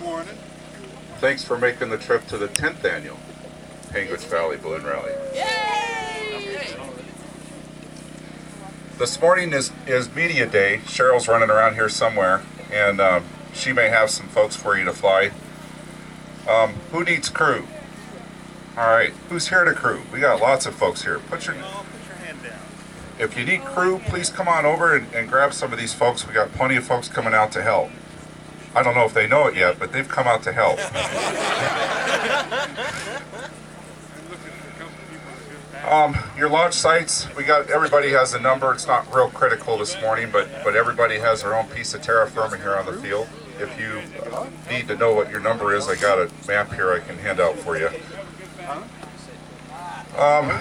morning. Thanks for making the trip to the 10th annual Panguitch Valley Balloon Rally. Yay! This morning is media day. Cheryl's running around here somewhere, and she may have some folks for you to fly. Who needs crew? All right, who's here to crew? We got lots of folks here. Put your hand down. If you need crew, please come on over and grab some of these folks. We got plenty of folks coming out to help. I don't know if they know it yet, but they've come out to help. Your launch sites, everybody has a number. It's not real critical this morning, but everybody has their own piece of terra firma here on the field. If you need to know what your number is, I got a map here I can hand out for you.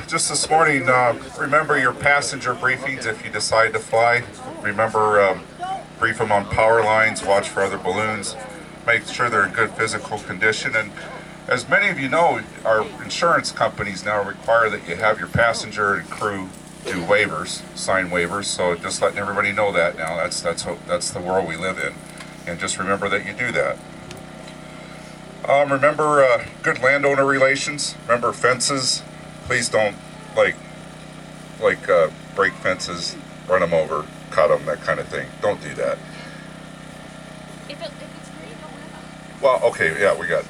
Just this morning, remember your passenger briefings if you decide to fly. Remember, brief them on power lines, watch for other balloons, make sure they're in good physical condition. And as many of you know, our insurance companies now require that you have your passenger and crew do waivers, sign waivers. So just letting everybody know that now. That's the world we live in, and just remember that you do that. Remember good landowner relations. Remember fences. Please don't break fences, run them over, cut them, that kind of thing. Don't do that. If it's green, don't worry about it. Well, okay, yeah, we're going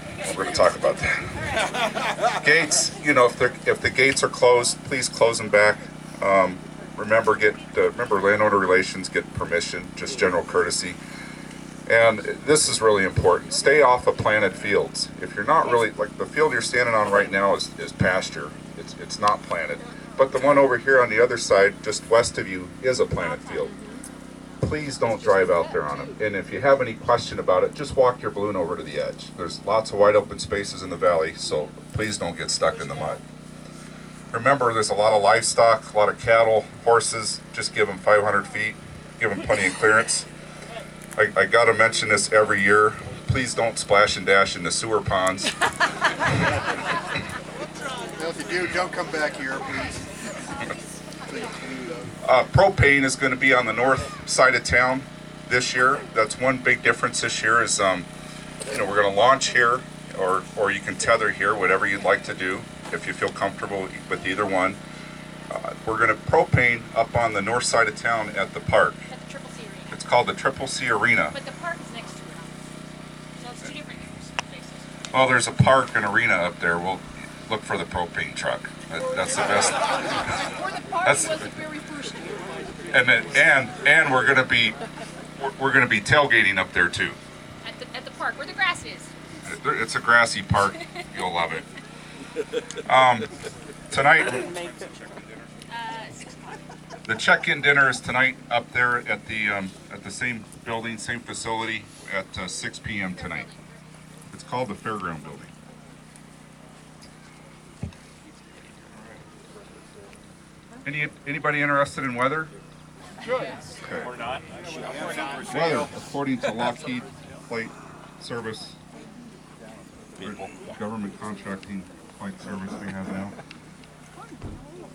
to talk about that. Gates, if the gates are closed, please close them back. Remember landowner relations, get permission, just general courtesy. And this is really important. Stay off of planted fields. If you're not really, like the field you're standing on right now is pasture. It's not planted. But the one over here on the other side, just west of you, is a planted field. Please don't drive out there on them. And if you have any question about it, just walk your balloon over to the edge. There's lots of wide open spaces in the valley, so please don't get stuck in the mud. Remember, there's a lot of livestock, a lot of cattle, horses. Just give them 500 feet. Give them plenty of clearance. I got to mention this every year. Please don't splash and dash in the sewer ponds. Well, if you do, don't come back here, please. Propane is going to be on the north side of town this year. That's one big difference this year is, we're going to launch here, or you can tether here, whatever you'd like to do, if you feel comfortable with either one. We're going to propane up on the north side of town at the park. At the Triple C Arena. It's called the Triple C Arena. But the park is next to it. So it's two different places. Well, there's a park and arena up there. We'll look for the propane truck. That's the best. Where the park was the very first year. And we're gonna be tailgating up there too. At the park where the grass is. It's a grassy park. You'll love it. Tonight, 6 o'clock. the check-in dinner is tonight up there at the same building, same facility at 6 p.m. tonight. It's called the Fairground Building. Anybody interested in weather? Yes. Okay. Or not. Weather, according to Lockheed Flight Service, government contracting flight service we have now.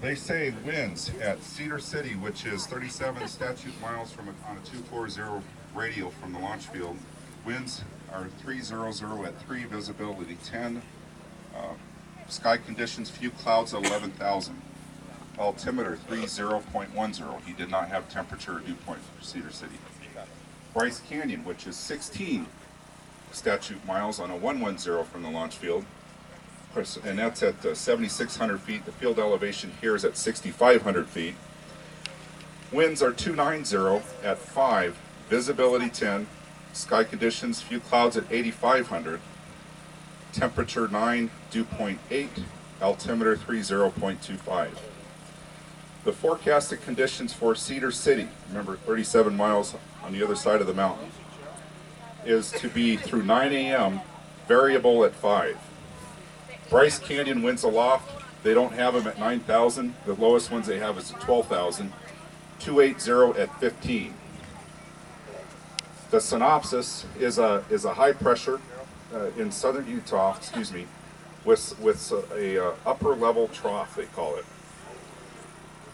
They say winds at Cedar City, which is 37 statute miles on a 240 radio from the launch field. Winds are 300 at 3, visibility 10. Sky conditions, few clouds at 11,000. Altimeter 30.10. He did not have temperature or dew point for Cedar City. Bryce Canyon, which is 16 statute miles on a 110 from the launch field, and that's at 7,600 feet. The field elevation here is at 6,500 feet. Winds are 290 at 5, visibility 10. Sky conditions, few clouds at 8,500. Temperature 9, dew point 8. Altimeter 30.25. The forecasted conditions for Cedar City, remember 37 miles on the other side of the mountain, is to be through 9 a.m., variable at 5. Bryce Canyon winds aloft, they don't have them at 9,000. The lowest ones they have is at 12,000. 280 at 15. The synopsis is a high pressure in southern Utah, with a upper level trough, they call it.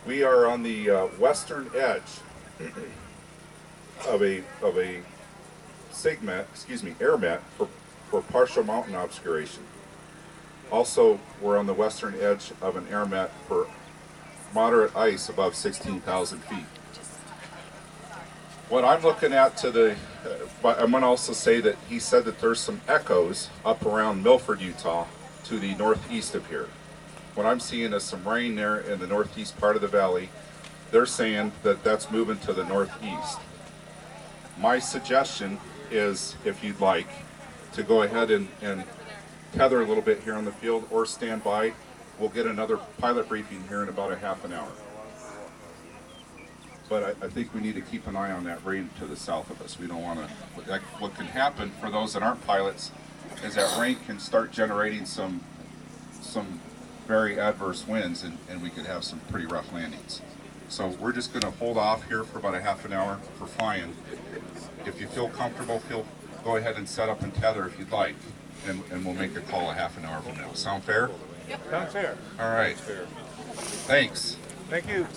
We are on the western edge of a air mat for partial mountain obscuration. Also, we're on the western edge of an air mat for moderate ice above 16,000 feet. What I'm looking at to the, I'm going to also say that he said that there's some echoes up around Milford, Utah, to the northeast of here. What I'm seeing is some rain there in the northeast part of the valley. They're saying that that's moving to the northeast. My suggestion is, if you'd like, to go ahead and tether a little bit here on the field or stand by. We'll get another pilot briefing here in about a half an hour. But I think we need to keep an eye on that rain to the south of us. We don't want to, what can happen for those that aren't pilots is that rain can start generating some very adverse winds, and we could have some pretty rough landings. So we're just going to hold off here for about a half an hour for flying. If you feel comfortable, go ahead and set up and tether if you'd like, and we'll make a call a half an hour from now. Sound fair? Sounds fair. All right. Fair. Thanks. Thank you.